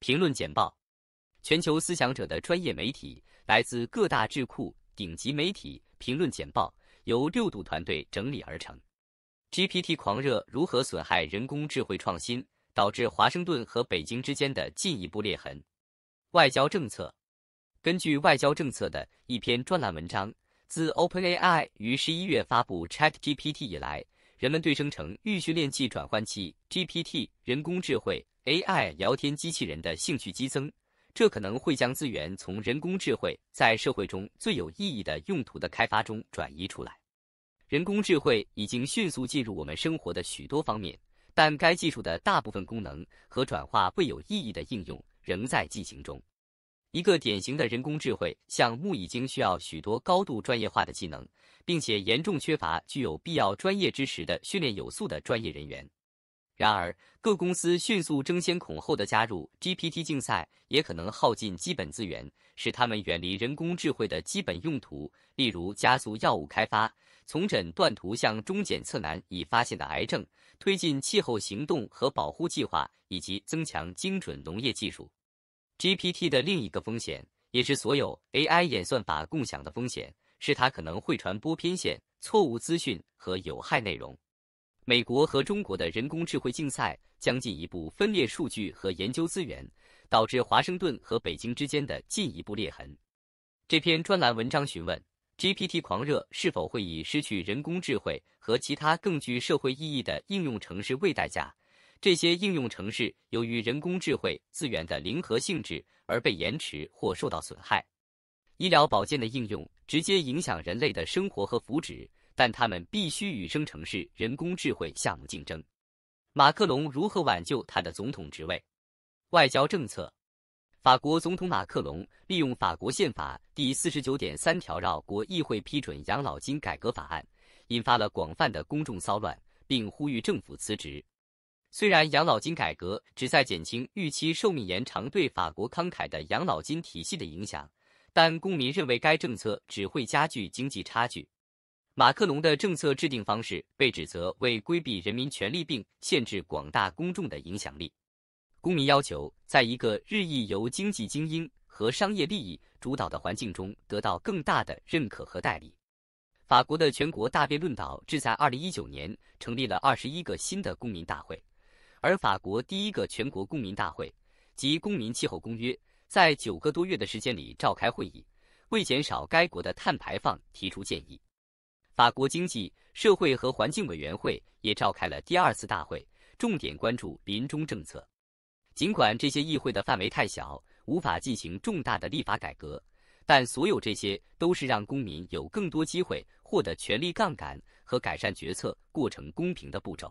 评论简报，全球思想者的专业媒体，来自各大智库、顶级媒体。评论简报由6度团队整理而成。GPT 狂热如何损害人工智慧创新，导致华盛顿和北京之间的进一步裂痕？外交政策。根据外交政策的一篇专栏文章，自 OpenAI 于11月发布 ChatGPT 以来，人们对生成预训练器转换器 GPT 人工智慧 AI 聊天机器人的兴趣激增，这可能会将资源从人工智慧在社会中最有意义的用途的开发中转移出来。人工智慧已经迅速进入我们生活的许多方面，但该技术的大部分功能和转化未有意义的应用仍在进行中。一个典型的人工智慧项目已经需要许多高度专业化的技能，并且严重缺乏具有必要专业知识的训练有素的专业人员。然而，各公司迅速争先恐后的加入 GPT 竞赛，也可能耗尽基本资源，使他们远离人工智慧的基本用途，例如加速药物开发，从诊断图像中检测难以发现的癌症，推进气候行动和保护计划，以及增强精准农业技术。GPT 的另一个风险，也是所有 AI 演算法共享的风险，是它可能会传播偏见、错误资讯和有害内容。美国和中国的人工智慧竞赛将进一步分裂数据和研究资源，导致华盛顿和北京之间的进一步裂痕。这篇专栏文章询问 GPT 狂热是否会以失去人工智慧和其他更具社会意义的应用程式为代价。这些应用程式由于人工智慧资源的零和性质而被延迟或受到损害。医疗保健的应用直接影响人类的生活和福祉，但他们必须与生成式人工智慧项目竞争。马克龙如何挽救他的总统职位？外交政策。法国总统马克龙利用法国宪法第49.3条绕过议会批准养老金改革法案，引发了广泛的公众骚乱，并呼吁政府辞职。虽然养老金改革旨在减轻预期寿命延长对法国慷慨的养老金体系的影响，但公民认为该政策只会加剧经济差距。马克龙的政策制定方式被指责为规避人民权利并限制广大公众的影响力。公民要求在一个日益由经济精英和商业利益主导的环境中得到更大的认可和代理。法国的全国大辩论岛旨在2019年成立了21个新的公民大会。而法国第一个全国公民大会及公民气候公约在9个多月的时间里召开会议，为减少该国的碳排放提出建议。法国经济、社会和环境委员会也召开了第2次大会，重点关注临终政策。尽管这些议会的范围太小，无法进行重大的立法改革，但所有这些都是让公民有更多机会获得权力杠杆和改善决策过程公平的步骤。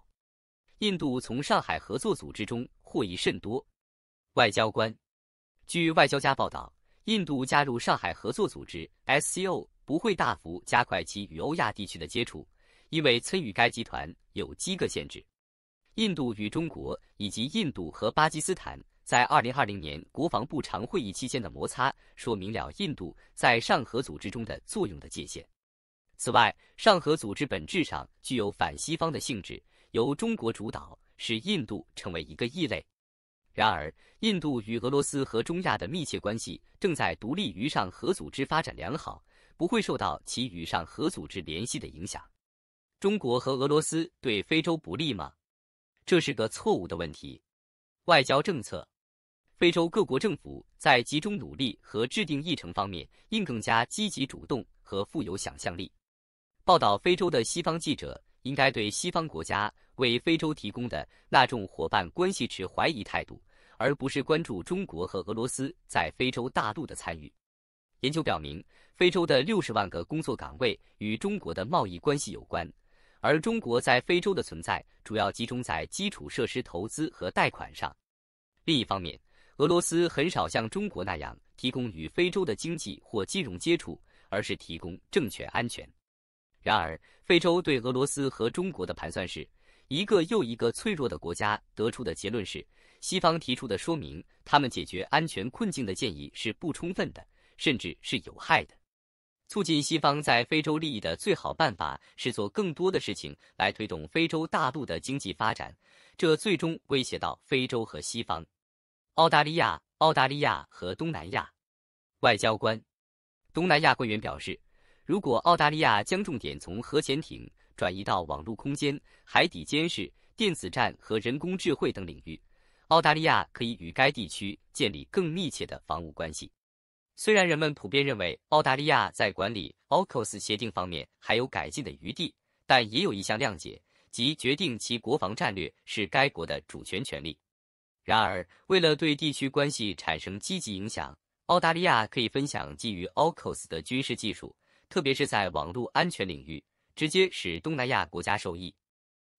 印度从上海合作组织中获益甚多。外交官。据外交家报道，印度加入上海合作组织 SCO 不会大幅加快其与欧亚地区的接触，因为参与该集团有几个限制。印度与中国以及印度和巴基斯坦在2020年国防部长会议期间的摩擦，说明了印度在上合组织中的作用的界限。此外，上合组织本质上具有反西方的性质，由中国主导，使印度成为一个异类。然而，印度与俄罗斯和中亚的密切关系正在独立于上合组织发展良好，不会受到其与上合组织联系的影响。中国和俄罗斯对非洲不利吗？这是个错误的问题。外交政策。非洲各国政府在集中努力和制定议程方面应更加积极主动和富有想象力。报道非洲的西方记者应该对西方国家为非洲提供的那种伙伴关系持怀疑态度，而不是关注中国和俄罗斯在非洲大陆的参与。研究表明，非洲的60万个工作岗位与中国的贸易关系有关，而中国在非洲的存在主要集中在基础设施投资和贷款上。另一方面，俄罗斯很少像中国那样提供与非洲的经济或金融接触，而是提供政权安全。然而，非洲对俄罗斯和中国的盘算是，一个又一个脆弱的国家得出的结论是，西方提出的说明他们解决安全困境的建议是不充分的，甚至是有害的。促进西方在非洲利益的最好办法是做更多的事情来推动非洲大陆的经济发展，这最终威胁到非洲和西方。澳大利亚和东南亚。外交官，东南亚官员表示，如果澳大利亚将重点从核潜艇转移到网络空间、海底监视、电子战和人工智慧等领域，澳大利亚可以与该地区建立更密切的防务关系。虽然人们普遍认为澳大利亚在管理 AUKUS 协定方面还有改进的余地，但也有一项谅解，即决定其国防战略是该国的主权权利。然而，为了对地区关系产生积极影响，澳大利亚可以分享基于 AUKUS 的军事技术，特别是在网络安全领域，直接使东南亚国家受益。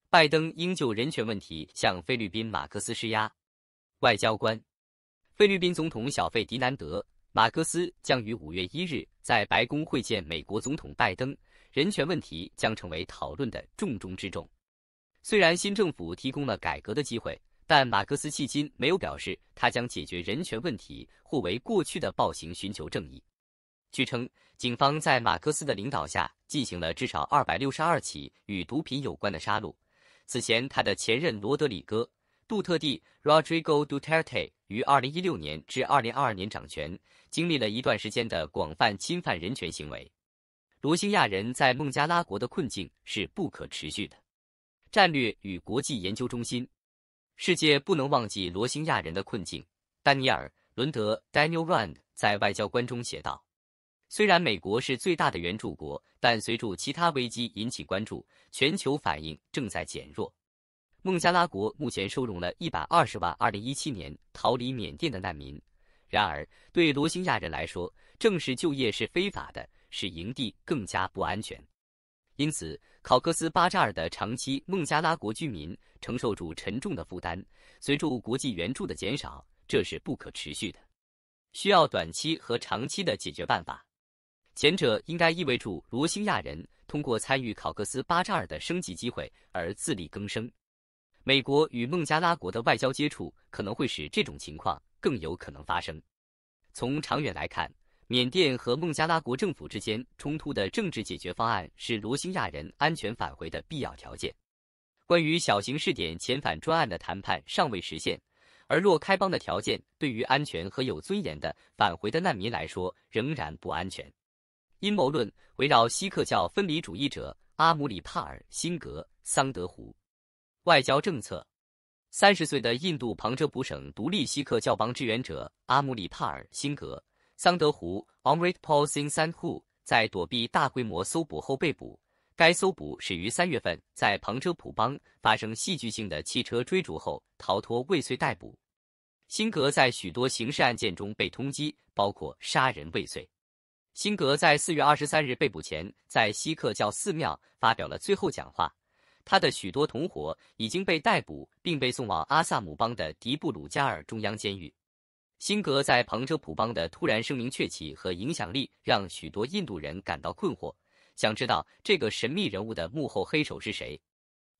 拜登应就人权问题向菲律宾马克思施压。外交官，菲律宾总统小费迪南德·马克思将于5月1日在白宫会见美国总统拜登，人权问题将成为讨论的重中之重。虽然新政府提供了改革的机会，但马克思迄今没有表示他将解决人权问题或为过去的暴行寻求正义。据称，警方在马克思的领导下进行了至少262起与毒品有关的杀戮。此前，他的前任罗德里戈·杜特地 （Rodrigo Duterte） 于2016年至2022年掌权，经历了一段时间的广泛侵犯人权行为。罗兴亚人在孟加拉国的困境是不可持续的。战略与国际研究中心，世界不能忘记罗兴亚人的困境。丹尼尔·伦德 （Daniel Rand） 在外交官中写道：“虽然美国是最大的援助国，但随着其他危机引起关注，全球反应正在减弱。孟加拉国目前收容了120万2017年逃离缅甸的难民。然而，对罗兴亚人来说，正式就业是非法的，使营地更加不安全。因此，考克斯巴扎尔的长期孟加拉国居民承受住沉重的负担。随着国际援助的减少，这是不可持续的，需要短期和长期的解决办法。前者应该意味着罗兴亚人通过参与考克斯巴扎尔的升级机会而自力更生。美国与孟加拉国的外交接触可能会使这种情况更有可能发生。从长远来看，缅甸和孟加拉国政府之间冲突的政治解决方案是罗兴亚人安全返回的必要条件。关于小型试点遣返专案的谈判尚未实现，而若开邦的条件对于安全和有尊严的返回的难民来说仍然不安全。阴谋论围绕锡克教分离主义者阿姆里帕尔·辛格·桑德胡。外交政策：30岁的印度旁遮普省独立锡克教邦支援者阿姆里帕尔·辛格·桑德胡 （Amritpal Singh Sandhu） 在躲避大规模搜捕后被捕。该搜捕始于3月份在旁遮普邦发生戏剧性的汽车追逐后逃脱未遂逮捕。辛格在许多刑事案件中被通缉，包括杀人未遂。辛格在4月23日被捕前，在锡克教寺庙发表了最后讲话。他的许多同伙已经被逮捕，并被送往阿萨姆邦的迪布鲁加尔中央监狱。辛格在旁遮普邦的突然声名鹊起和影响力，让许多印度人感到困惑，想知道这个神秘人物的幕后黑手是谁。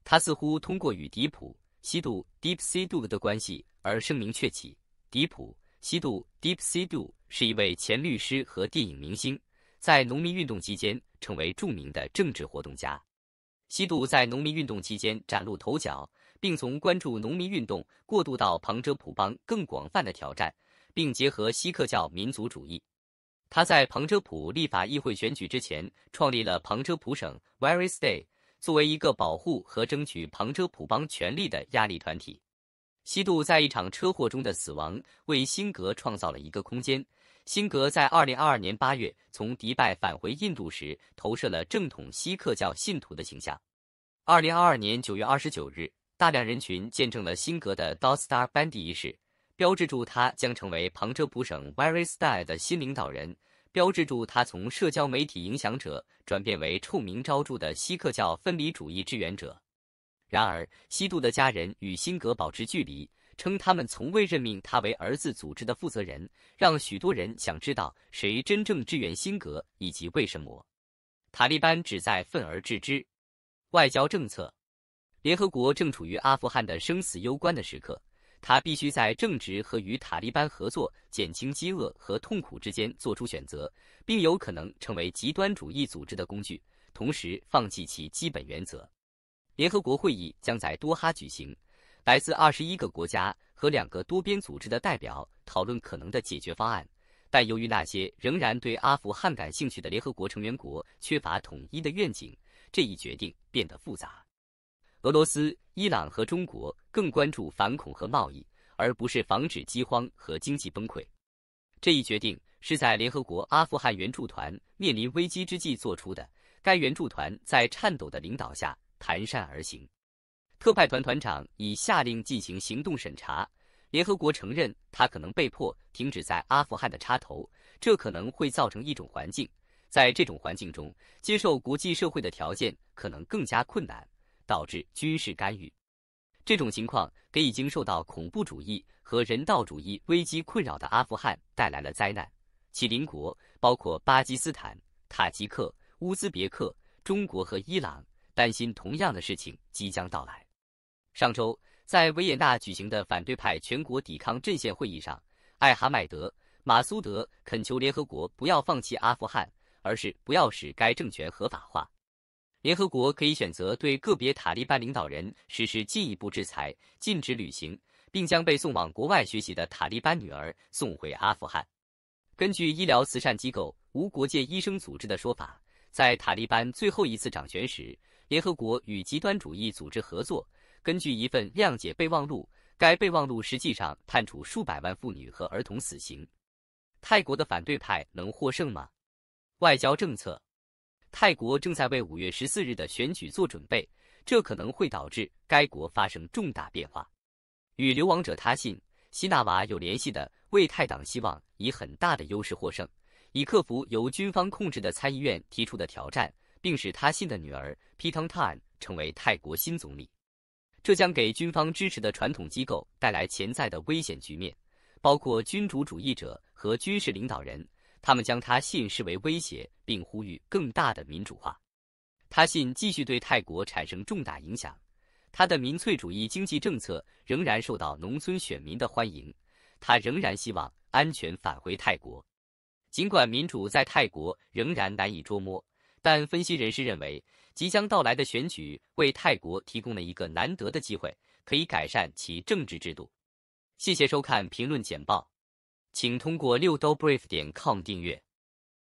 他似乎通过与迪普·西杜 （Deep Sidhu） 的关系而声名鹊起。迪普·西杜 （Deep Sidhu） 是一位前律师和电影明星，在农民运动期间成为著名的政治活动家。西杜在农民运动期间崭露头角，并从关注农民运动过渡到旁遮普邦更广泛的挑战，并结合锡克教民族主义。他在旁遮普立法议会选举之前创立了旁遮普省 Warisday， 作为一个保护和争取旁遮普邦权利的压力团体。西杜在一场车祸中的死亡为辛格创造了一个空间。辛格在2022年8月从迪拜返回印度时，投射了正统锡克教信徒的形象。2022年9月29日，大量人群见证了辛格的 Dostar Bandi 仪式，标志着他将成为旁遮普省 Warisday 的新领导人，标志着他从社交媒体影响者转变为臭名昭著的锡克教分离主义支援者。然而，西杜的家人与辛格保持距离，称他们从未任命他为儿子组织的负责人，让许多人想知道谁真正支援辛格以及为什么。塔利班旨在愤而治之。外交政策：联合国正处于阿富汗的生死攸关的时刻，他必须在正直和与塔利班合作减轻饥饿和痛苦之间做出选择，并有可能成为极端主义组织的工具，同时放弃其基本原则。联合国会议将在多哈举行，来自21个国家和2个多边组织的代表讨论可能的解决方案，但由于那些仍然对阿富汗感兴趣的联合国成员国缺乏统一的愿景，这一决定变得复杂。俄罗斯、伊朗和中国更关注反恐和贸易，而不是防止饥荒和经济崩溃。这一决定是在联合国阿富汗援助团面临危机之际做出的，该援助团在颤抖的领导下蹒跚而行。特派团团长已下令进行行动审查，联合国承认他可能被迫停止在阿富汗的插头，这可能会造成一种环境，在这种环境中，接受国际社会的条件可能更加困难，导致军事干预。这种情况给已经受到恐怖主义和人道主义危机困扰的阿富汗带来了灾难，其邻国包括巴基斯坦、塔吉克、乌兹别克、中国和伊朗担心同样的事情即将到来。上周，在维也纳举行的反对派全国抵抗阵线会议上，艾哈迈德·马苏德恳求联合国不要放弃阿富汗，而是不要使该政权合法化。联合国可以选择对个别塔利班领导人实施进一步制裁，禁止旅行，并将被送往国外学习的塔利班女儿送回阿富汗。根据医疗慈善机构无国界医生组织的说法，在塔利班最后一次掌权时，联合国与极端主义组织合作，根据一份谅解备忘录，该备忘录实际上判处数百万妇女和儿童死刑。泰国的反对派能获胜吗？外交政策。泰国正在为5月14日的选举做准备，这可能会导致该国发生重大变化。与流亡者他信、希纳瓦有联系的为泰党希望以很大的优势获胜，以克服由军方控制的参议院提出的挑战，并使他信的女儿 Paetongtarn 成为泰国新总理。这将给军方支持的传统机构带来潜在的危险局面，包括君主主义者和军事领导人，他们将他信视为威胁，并呼吁更大的民主化。他信继续对泰国产生重大影响，他的民粹主义经济政策仍然受到农村选民的欢迎，他仍然希望安全返回泰国。尽管民主在泰国仍然难以捉摸，但分析人士认为，即将到来的选举为泰国提供了一个难得的机会，可以改善其政治制度。谢谢收看评论简报，请通过6dobrief.com订阅。